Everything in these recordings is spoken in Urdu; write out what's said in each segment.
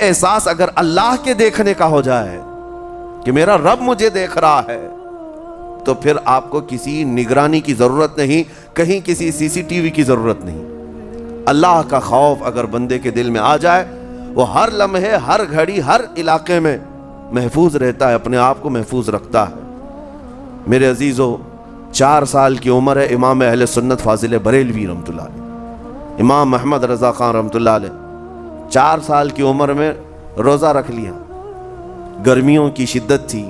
احساس اگر اللہ کے دیکھنے کا ہو جائے کہ میرا رب مجھے دیکھ رہا ہے، تو پھر آپ کو کسی نگرانی کی ضرورت نہیں، کہیں کسی سی سی ٹی وی کی ضرورت نہیں۔ اللہ کا خوف اگر بندے کے دل میں آ جائے، وہ ہر لمحے، ہر گھڑی، ہر علاقے میں محفوظ رہتا ہے، اپنے آپ کو محفوظ رکھتا ہے۔ میرے عزیزو، 4 سال کی عمر ہے امام اہل سنت فاضل بریلوی رحمۃ اللہ علیہ، امام محمد رضا خان رحمۃ اللہ علیہ 4 سال کی عمر میں روزہ رکھ لیا۔ گرمیوں کی شدت تھی،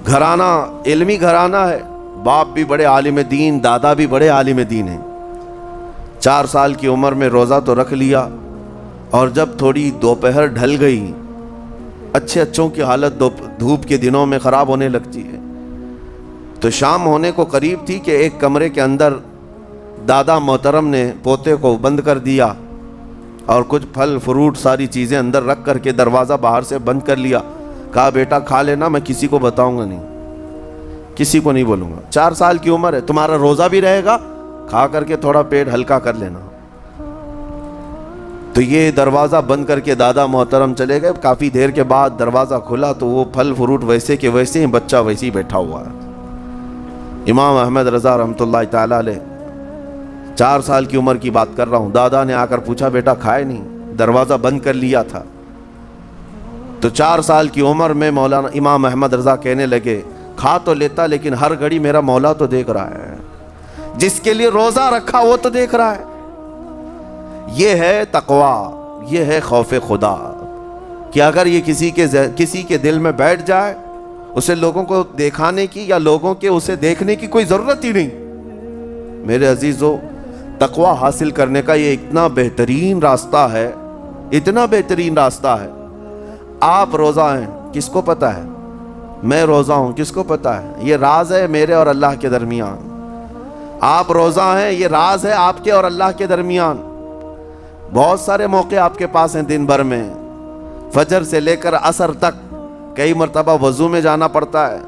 گھرانہ علمی گھرانہ ہے، باپ بھی بڑے عالم دین، دادا بھی بڑے عالم دین ہیں۔ 4 سال کی عمر میں روزہ تو رکھ لیا، اور جب تھوڑی دوپہر ڈھل گئی، اچھوں کی حالت دھوپ کے دنوں میں خراب ہونے لگتی ہے، تو شام ہونے کو قریب تھی کہ ایک کمرے کے اندر دادا محترم نے پوتے کو بند کر دیا اور کچھ پھل فروٹ ساری چیزیں اندر رکھ کر کے دروازہ باہر سے بند کر لیا۔ کہا بیٹا کھا لینا، میں کسی کو بتاؤں گا نہیں، کسی کو نہیں بولوں گا، 4 سال کی عمر ہے، تمہارا روزہ بھی رہے گا، کھا کر کے تھوڑا پیٹ ہلکا کر لینا۔ تو یہ دروازہ بند کر کے دادا محترم چلے گئے۔ کافی دیر کے بعد دروازہ کھلا تو وہ پھل فروٹ ویسے کے ویسے ہی، بچہ ویسے ہی بیٹھا ہوا ہے۔ امام احمد رضا رحمۃ اللہ تعالیٰ علیہ، 4 سال کی عمر کی بات کر رہا ہوں، دادا نے آ کر پوچھا بیٹا کھائے نہیں؟ دروازہ بند کر لیا تھا۔ تو 4 سال کی عمر میں مولانا امام احمد رضا کہنے لگے کھا تو لیتا، لیکن ہر گھڑی میرا مولا تو دیکھ رہا ہے، جس کے لیے روزہ رکھا وہ تو دیکھ رہا ہے۔ یہ ہے تقوی، یہ ہے خوف خدا، کہ اگر یہ کسی کے دل میں بیٹھ جائے، اسے لوگوں کو دکھانے کی یا لوگوں کے اسے دیکھنے کی کوئی ضرورت ہی نہیں۔ میرے عزیزو، تقوی حاصل کرنے کا یہ اتنا بہترین راستہ ہے، اتنا بہترین راستہ ہے۔ آپ روزہ ہیں، کس کو پتہ ہے؟ میں روزہ ہوں، کس کو پتہ ہے؟ یہ راز ہے میرے اور اللہ کے درمیان۔ آپ روزہ ہیں، یہ راز ہے آپ کے اور اللہ کے درمیان۔ بہت سارے موقع آپ کے پاس ہیں دن بھر میں، فجر سے لے کر عصر تک، کئی مرتبہ وضو میں جانا پڑتا ہے،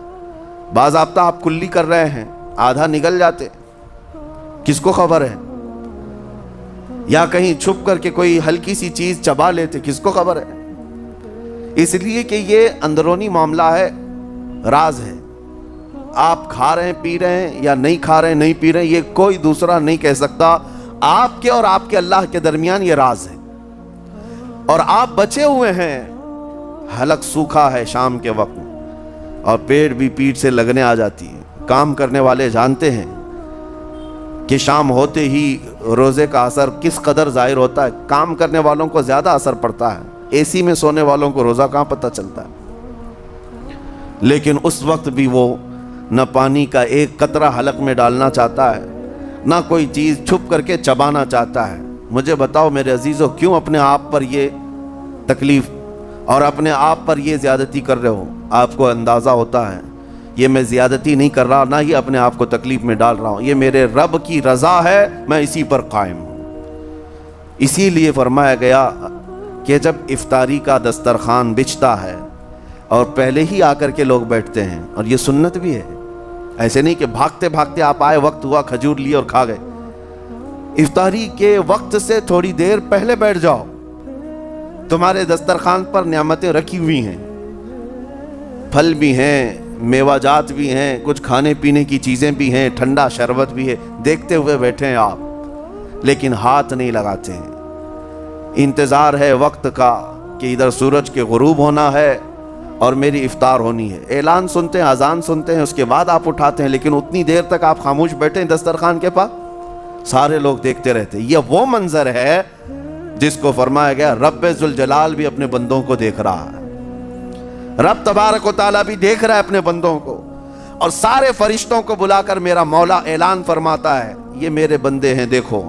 باضابطہ آپ کلی کر رہے ہیں، آدھا نگل جاتے، کس کو خبر ہے؟ یا کہیں چھپ کر کے کوئی ہلکی سی چیز چبا لیتے، کس کو خبر ہے؟ اس لیے کہ یہ اندرونی معاملہ ہے، راز ہے۔ آپ کھا رہے ہیں، پی رہے ہیں، یا نہیں کھا رہے ہیں، نہیں پی رہے ہیں، یہ کوئی دوسرا نہیں کہہ سکتا۔ آپ کے اور آپ کے اللہ کے درمیان یہ راز ہے، اور آپ بچے ہوئے ہیں۔ حلق سوکھا ہے شام کے وقت، اور پیٹ بھی پیٹ سے لگنے آ جاتی ہے۔ کام کرنے والے جانتے ہیں کہ شام ہوتے ہی روزے کا اثر کس قدر ظاہر ہوتا ہے۔ کام کرنے والوں کو زیادہ اثر پڑتا ہے، اے سی میں سونے والوں کو روزہ کہاں پتہ چلتا ہے۔ لیکن اس وقت بھی وہ نہ پانی کا ایک قطرہ حلق میں ڈالنا چاہتا ہے، نہ کوئی چیز چھپ کر کے چبانا چاہتا ہے۔ مجھے بتاؤ میرے عزیزو، کیوں اپنے آپ پر یہ تکلیف اور اپنے آپ پر یہ زیادتی کر رہے ہو؟ آپ کو اندازہ ہوتا ہے یہ میں زیادتی نہیں کر رہا، نہ ہی اپنے آپ کو تکلیف میں ڈال رہا ہوں، یہ میرے رب کی رضا ہے، میں اسی پر قائم ہوں۔ اسی لیے فرمایا گیا کہ جب افطاری کا دسترخوان بچھتا ہے اور پہلے ہی آ کر کے لوگ بیٹھتے ہیں، اور یہ سنت بھی ہے، ایسے نہیں کہ بھاگتے بھاگتے آپ آئے، وقت ہوا، کھجور لی اور کھا گئے۔ افطاری کے وقت سے تھوڑی دیر پہلے بیٹھ جاؤ، تمہارے دسترخوان پر نعمتیں رکھی ہوئی ہیں، پھل بھی ہیں، میوہ جات بھی ہیں، کچھ کھانے پینے کی چیزیں بھی ہیں، ٹھنڈا شربت بھی ہے، دیکھتے ہوئے بیٹھے ہیں آپ، لیکن ہاتھ نہیں لگاتے ہیں۔ انتظار ہے وقت کا کہ ادھر سورج کے غروب ہونا ہے اور میری افطار ہونی ہے، اعلان سنتے ہیں، اذان سنتے ہیں، اس کے بعد آپ اٹھاتے ہیں، لیکن اتنی دیر تک آپ خاموش بیٹھے ہیں دسترخوان کے پاس، سارے لوگ دیکھتے رہتے ہیں۔ یہ وہ منظر ہے جس کو فرمایا گیا رب ذوالجلال بھی اپنے بندوں کو دیکھ رہا ہے، رب تبارک و تعالیٰ بھی دیکھ رہا ہے اپنے بندوں کو، اور سارے فرشتوں کو بلا کر میرا مولا اعلان فرماتا ہے یہ میرے بندے ہیں، دیکھو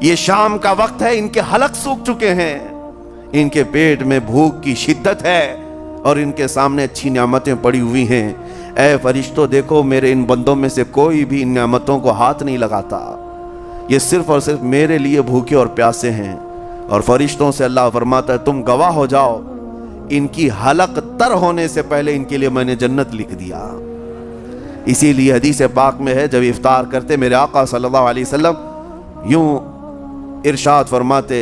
یہ شام کا وقت ہے، ان کے حلق سوکھ چکے ہیں، ان کے پیٹ میں بھوک کی شدت ہے، اور ان کے سامنے اچھی نعمتیں پڑی ہوئی ہیں۔ اے فرشتوں دیکھو، میرے ان بندوں میں سے کوئی بھی ان نعمتوں کو ہاتھ نہیں لگاتا، یہ صرف اور صرف میرے لیے بھوکے اور پیاسے ہیں۔ اور فرشتوں سے اللہ فرماتا ہے تم گواہ ہو جاؤ، ان کی حلق تر ہونے سے پہلے ان کے لیے میں نے جنت لکھ دیا۔ اسی لیے حدیث پاک میں ہے، جب افطار کرتے میرے آقا صلی اللہ علیہ وسلم یوں ارشاد فرماتے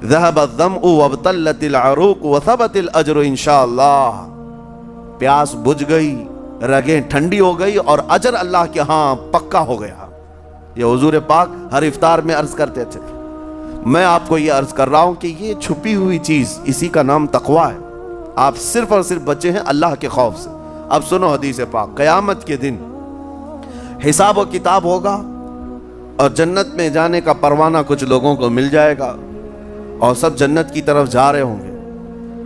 ذهب الظمأ وابتلت العروق وثبت الاجر انشاءاللہ. پیاس بجھ گئی، رگیں ٹھنڈی ہو گئی اور اجر اللہ کے ہاں پکا ہو گیا. یہ حضور پاک ہر افطار میں عرض کرتے تھے. میں آپ کو یہ عرض کر رہا ہوں کہ یہ چھپی ہوئی چیز، اسی کا نام تقوی ہے. آپ صرف اور صرف بچے ہیں اللہ کے خوف سے. اب سنو حدیث پاک. قیامت کے دن حساب و کتاب ہوگا اور جنت میں جانے کا پروانہ کچھ لوگوں کو مل جائے گا اور سب جنت کی طرف جا رہے ہوں گے.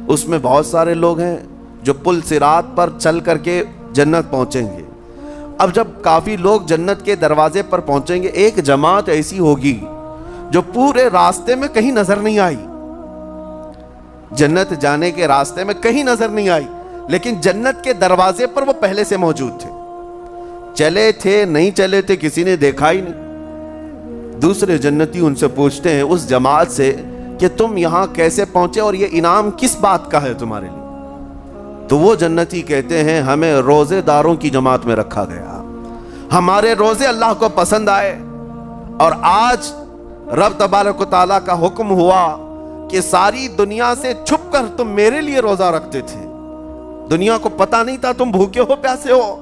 اس میں بہت سارے لوگ ہیں جو پل صراط پر چل کر کے جنت پہنچیں گے. اب جب کافی لوگ جنت کے دروازے پر پہنچیں گے، ایک جماعت ایسی ہوگی جو پورے راستے میں کہیں نظر نہیں آئی. جنت جانے کے راستے میں کہیں نظر نہیں آئی، لیکن جنت کے دروازے پر وہ پہلے سے موجود تھے. چلے تھے نہیں چلے تھے کسی نے دیکھا ہی نہیں. دوسرے جنتی ان سے پوچھتے ہیں اس جماعت سے کہ تم یہاں کیسے پہنچے اور یہ انعام کس بات کا ہے تمہارے لیے؟ تو وہ جنتی کہتے ہیں ہمیں روزے داروں کی جماعت میں رکھا گیا، ہمارے روزے اللہ کو پسند آئے اور آج رب تبارک و تعالیٰ کا حکم ہوا کہ ساری دنیا سے چھپ کر تم میرے لیے روزہ رکھتے تھے، دنیا کو پتا نہیں تھا تم بھوکے ہو پیاسے ہو،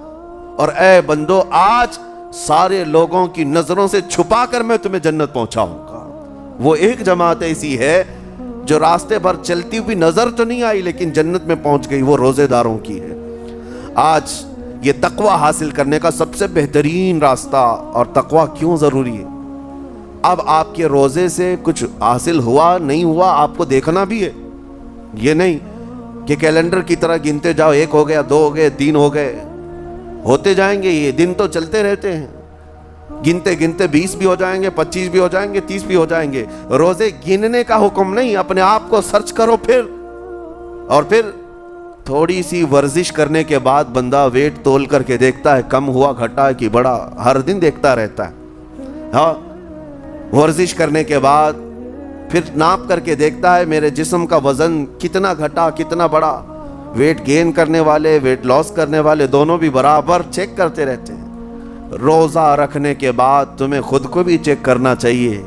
اور اے بندو آج سارے لوگوں کی نظروں سے چھپا کر میں تمہیں جنت پہنچاؤں گا. وہ ایک جماعت ایسی ہے جو راستے پر چلتی ہوئی نظر تو نہیں آئی لیکن جنت میں پہنچ گئی، وہ روزے داروں کی ہے. آج یہ تقوی حاصل کرنے کا سب سے بہترین راستہ. اور تقوی کیوں ضروری ہے؟ اب آپ کے روزے سے کچھ حاصل ہوا نہیں ہوا آپ کو دیکھنا بھی ہے. یہ نہیں کہ کیلنڈر کی طرح گنتے جاؤ، 1 ہو گیا، 2 ہو گئے، 3 ہو گئے، ہوتے جائیں گے. یہ دن تو چلتے رہتے ہیں، گنتے گنتے 20 بھی ہو جائیں گے، 25 بھی ہو جائیں گے، 30 بھی ہو جائیں گے. روزے گننے کا حکم نہیں. اپنے آپ کو سرچ کرو پھر تھوڑی سی ورزش کرنے کے بعد بندہ ویٹ تول کر کے دیکھتا ہے کم ہوا گھٹا ہے کہ بڑا، ہر دن دیکھتا رہتا ہے. ہاں، ورزش کرنے کے بعد پھر ناپ کر کے دیکھتا ہے میرے جسم کا وزن کتنا گھٹا کتنا بڑا. ویٹ گین کرنے والے ویٹ لاس کرنے والے دونوں بھی برابر چیک کرتے رہتے ہیں. روزہ رکھنے کے بعد تمہیں خود کو بھی چیک کرنا چاہیے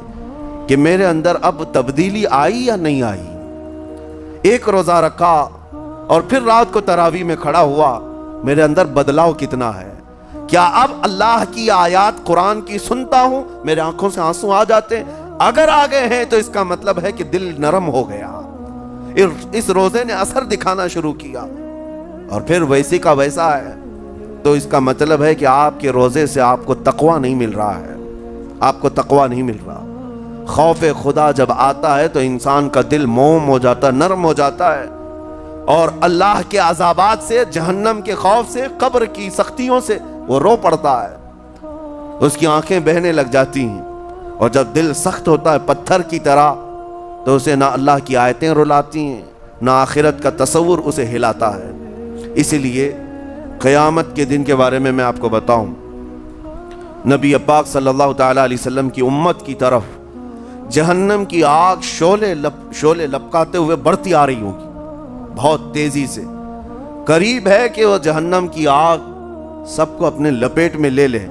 کہ میرے اندر اب تبدیلی آئی یا نہیں آئی. ایک روزہ رکھا اور پھر رات کو تراویح میں کھڑا ہوا، میرے اندر بدلاؤ کتنا ہے؟ کیا اب اللہ کی آیات قرآن کی سنتا ہوں، میرے آنکھوں سے آنسو آ جاتے ہیں؟ اگر آ گئے ہیں تو اس کا مطلب ہے کہ دل نرم ہو گیا، اس روزے نے اثر دکھانا شروع کیا. اور پھر ویسی کا ویسا ہے تو اس کا مطلب ہے کہ آپ کے روزے سے آپ کو تقوی نہیں مل رہا ہے، آپ کو تقوی نہیں مل رہا. خوف خدا جب آتا ہے تو انسان کا دل موم ہو جاتا ہے، نرم ہو جاتا ہے، اور اللہ کے عذابات سے، جہنم کے خوف سے، قبر کی سختیوں سے وہ رو پڑتا ہے، اس کی آنکھیں بہنے لگ جاتی ہیں. اور جب دل سخت ہوتا ہے پتھر کی طرح تو اسے نہ اللہ کی آیتیں رلاتی ہیں نہ آخرت کا تصور اسے ہلاتا ہے. اسی لیے قیامت کے دن کے بارے میں آپ کو بتاؤں، نبی پاک صلی اللہ تعالیٰ علیہ وسلم کی امت کی طرف جہنم کی آگ شعلے لپکاتے ہوئے بڑھتی آ رہی ہوگی بہت تیزی سے. قریب ہے کہ وہ جہنم کی آگ سب کو اپنے لپیٹ میں لے لے.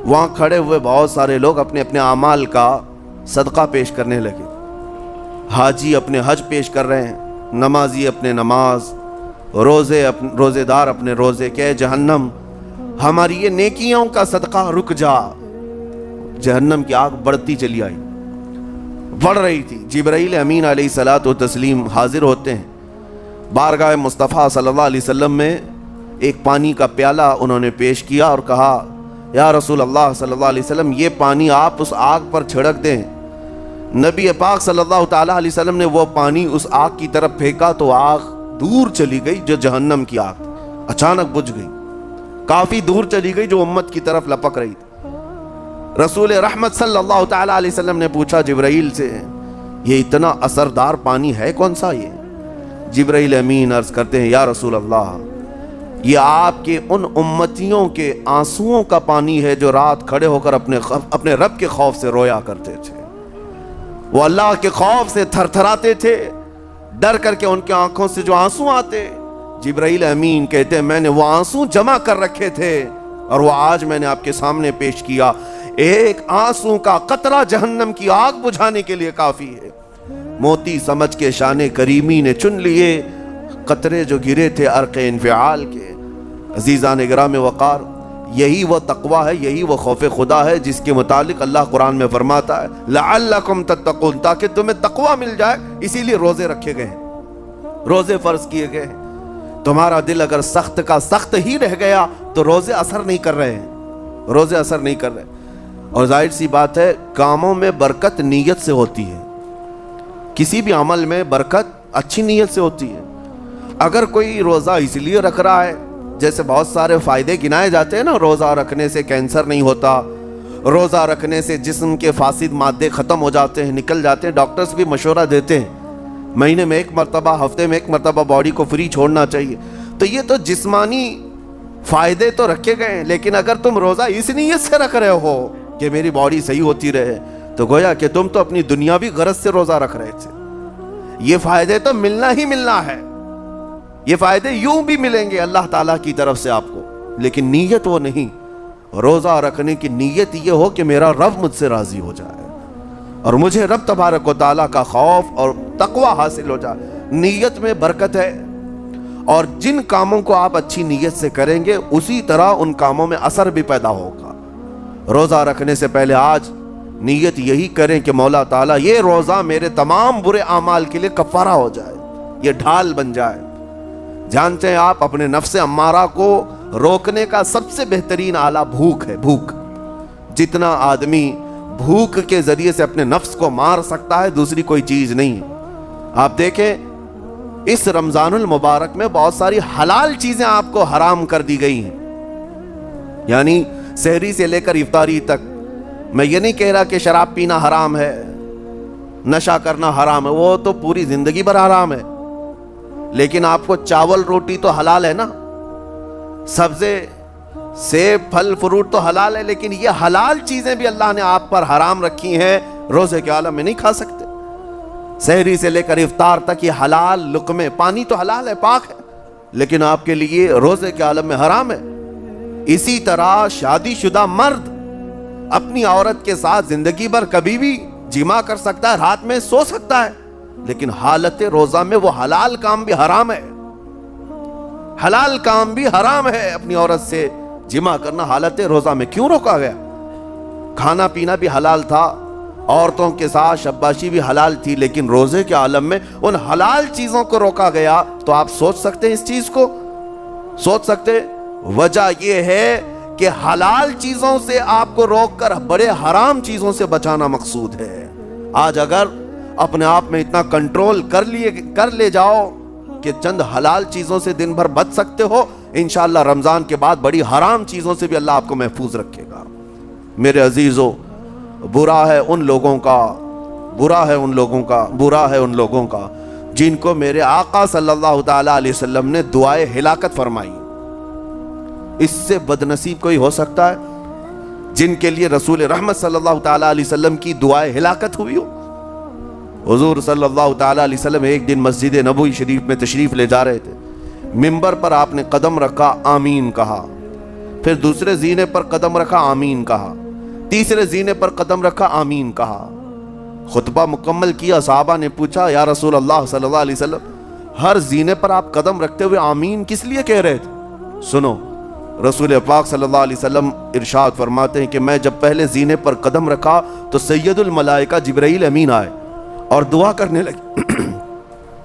وہاں کھڑے ہوئے بہت سارے لوگ اپنے اپنے اعمال کا صدقہ پیش کرنے لگے. حاجی اپنے حج پیش کر رہے ہیں، نمازی اپنے نماز، روزے دار اپنے روزے. کہ جہنم ہماری یہ نیکیوں کا صدقہ رک جا. جہنم کی آگ بڑھتی چلی آئی، بڑھ رہی تھی. جبرائیل امین علیہ الصلاۃ والتسلیم حاضر ہوتے ہیں بارگاہ مصطفیٰ صلی اللہ علیہ وسلم میں. ایک پانی کا پیالہ انہوں نے پیش کیا اور کہا یا رسول اللہ صلی اللہ علیہ وسلم یہ پانی آپ اس آگ پر چھڑک دیں. نبی پاک صلی اللہ تعالیٰ علیہ وسلم نے وہ پانی اس آگ کی طرف پھینکا تو آگ دور چلی گئی. جو جہنم کی آگ اچانک بجھ گئی، کافی دور چلی گئی جو امت کی طرف لپک رہی تھی. رسول رحمت صلی اللہ تعالیٰ علیہ وسلم نے پوچھا جبرائیل سے یہ اتنا اثردار پانی ہے کون سا؟ یہ جبرائیل امین عرض کرتے ہیں یا رسول اللہ یہ آپ کے ان امتیوں کے آنسوؤں کا پانی ہے جو رات کھڑے ہو کر اپنے رب کے خوف سے رویا کرتے تھے. وہ اللہ کے خوف سے تھر تھراتے تھے، ڈر کر کے ان کے آنکھوں سے جو آنسو آتے. جبرائیل امین کہتے ہیں میں نے وہ آنسو جمع کر رکھے تھے اور وہ آج میں نے آپ کے سامنے پیش کیا. ایک آنسو کا قطرہ جہنم کی آگ بجھانے کے لیے کافی ہے. موتی سمجھ کے شان کریمی نے چن لیے، قطرے جو گرے تھے عرق انفعال کے۔ عزیزان گرام وقار، یہی وہ تقویٰ ہے، یہی وہ خوف خدا ہے جس کے متعلق اللہ قرآن میں فرماتا ہے لعلکم تتقون، تاکہ تمہیں تقویٰ مل جائے، اسی لیے روزے رکھے گئے ہیں، روزے فرض کیے گئے ہیں۔ تمہارا دل اگر سخت کا سخت ہی رہ گیا تو روزے اثر نہیں کر رہے ہیں، روزے اثر نہیں کر رہے۔ اور ظاہر سی بات ہے، کاموں میں برکت نیت سے ہوتی ہے، کسی بھی عمل میں برکت اچھی نیت سے ہوتی ہے۔ اگر کوئی روزہ اس لیے رکھ رہا ہے، جیسے بہت سارے فائدے گنائے جاتے ہیں نا، روزہ رکھنے سے کینسر نہیں ہوتا، روزہ رکھنے سے جسم کے فاسد مادے ختم ہو جاتے ہیں، نکل جاتے ہیں، ڈاکٹرز بھی مشورہ دیتے ہیں مہینے میں ایک مرتبہ، ہفتے میں ایک مرتبہ باڈی کو فری چھوڑنا چاہیے۔ تو یہ تو جسمانی فائدے تو رکھے گئے ہیں، لیکن اگر تم روزہ اس نیت سے رکھ رہے ہو کہ میری باڈی صحیح ہوتی رہے، تو گویا کہ تم تو اپنی دنیاوی غرض سے روزہ رکھ رہے تھے۔ یہ فائدے تو ملنا ہی ملنا ہے، یہ فائدے یوں بھی ملیں گے اللہ تعالیٰ کی طرف سے آپ کو، لیکن نیت وہ نہیں۔ روزہ رکھنے کی نیت یہ ہو کہ میرا رب مجھ سے راضی ہو جائے اور مجھے رب تبارک و تعالیٰ کا خوف اور تقویٰ حاصل ہو جائے۔ نیت میں برکت ہے، اور جن کاموں کو آپ اچھی نیت سے کریں گے اسی طرح ان کاموں میں اثر بھی پیدا ہوگا۔ روزہ رکھنے سے پہلے آج نیت یہی کریں کہ مولا تعالیٰ یہ روزہ میرے تمام برے اعمال کے لیے کفارہ ہو جائے، یہ ڈھال بن جائے۔ جانتے ہیں آپ، اپنے نفس امارہ کو روکنے کا سب سے بہترین آلہ بھوک ہے، بھوک۔ جتنا آدمی بھوک کے ذریعے سے اپنے نفس کو مار سکتا ہے، دوسری کوئی چیز نہیں ہے۔ آپ دیکھیں اس رمضان المبارک میں بہت ساری حلال چیزیں آپ کو حرام کر دی گئی ہیں، یعنی سحری سے لے کر افطاری تک۔ میں یہ نہیں کہہ رہا کہ شراب پینا حرام ہے، نشہ کرنا حرام ہے، وہ تو پوری زندگی بھر حرام ہے، لیکن آپ کو چاول روٹی تو حلال ہے نا، سبزے سیب پھل فروٹ تو حلال ہے، لیکن یہ حلال چیزیں بھی اللہ نے آپ پر حرام رکھی ہیں، روزے کے عالم میں نہیں کھا سکتے۔ سحری سے لے کر افطار تک یہ حلال لقمے، پانی تو حلال ہے، پاک ہے، لیکن آپ کے لیے روزے کے عالم میں حرام ہے۔ اسی طرح شادی شدہ مرد اپنی عورت کے ساتھ زندگی بھر کبھی بھی جمع کر سکتا ہے، رات میں سو سکتا ہے، لیکن حالت روزہ میں وہ حلال کام بھی حرام ہے، حلال کام بھی حرام ہے۔ اپنی عورت سے جمع کرنا حالت روزہ میں کیوں روکا گیا؟ کھانا پینا بھی حلال تھا، عورتوں کے ساتھ شباشی بھی حلال تھی، لیکن روزے کے عالم میں ان حلال چیزوں کو روکا گیا۔ تو آپ سوچ سکتے ہیں اس چیز کو، سوچ سکتے؟ وجہ یہ ہے کہ حلال چیزوں سے آپ کو روک کر بڑے حرام چیزوں سے بچانا مقصود ہے۔ آج اگر اپنے آپ میں اتنا کنٹرول کر لے جاؤ کہ چند حلال چیزوں سے دن بھر بچ سکتے ہو، انشاءاللہ رمضان کے بعد بڑی حرام چیزوں سے بھی اللہ آپ کو محفوظ رکھے گا۔ میرے عزیزو، برا ہے ان لوگوں کا جن کو میرے آقا صلی اللہ تعالی علیہ وسلم نے دعائے ہلاکت فرمائی۔ اس سے بدنصیب کوئی ہو سکتا ہے جن کے لیے رسول رحمت صلی اللہ تعالی علیہ وسلم کی دعائے ہلاکت ہوئی ہو؟ حضور صلی اللہ تعالی علیہ وسلم ایک دن مسجد نبوی شریف میں تشریف لے جا رہے تھے، منبر پر آپ نے قدم رکھا، آمین کہا، پھر دوسرے زینے پر قدم رکھا، آمین کہا، تیسرے زینے پر قدم رکھا، آمین کہا۔ خطبہ مکمل کیا، صحابہ نے پوچھا یا رسول اللہ صلی اللہ علیہ وسلم، ہر زینے پر آپ قدم رکھتے ہوئے آمین کس لیے کہہ رہے تھے؟ سنو، رسول پاک صلی اللہ علیہ وسلم ارشاد فرماتے ہیں کہ میں جب پہلے زینے پر قدم رکھا تو سید الملائکہ جبرائیل امین آئے اور دعا کرنے لگے۔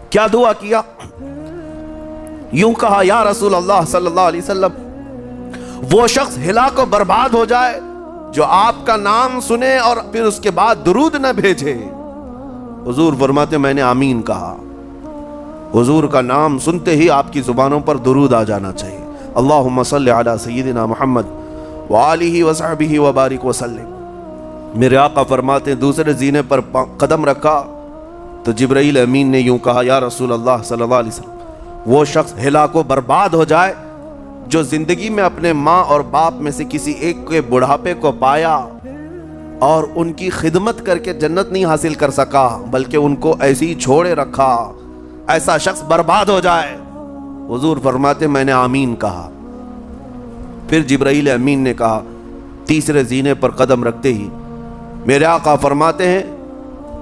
کیا دعا کیا؟ یوں کہا، یا رسول اللہ صلی اللہ علیہ وسلم، وہ شخص ہلاک و برباد ہو جائے جو آپ کا نام سنے اور پھر اس کے بعد درود نہ بھیجے۔ حضور فرماتے میں نے آمین کہا۔ حضور کا نام سنتے ہی آپ کی زبانوں پر درود آ جانا چاہیے۔ اللہم صلی علی سیدنا محمد وآلہ وصحبہ وبارک وسلم۔ میرے آقا فرماتے ہیں دوسرے زینے پر قدم رکھا تو جبرائیل امین نے یوں کہا، یا رسول اللہ صلی اللہ علیہ وسلم، وہ شخص ہلاک و برباد ہو جائے جو زندگی میں اپنے ماں اور باپ میں سے کسی ایک کے بڑھاپے کو پایا اور ان کی خدمت کر کے جنت نہیں حاصل کر سکا بلکہ ان کو ایسے ہی چھوڑے رکھا، ایسا شخص برباد ہو جائے۔ حضور فرماتے میں نے آمین کہا۔ پھر جبرائیل امین نے کہا، تیسرے زینے پر قدم رکھتے ہی میرے آقا فرماتے ہیں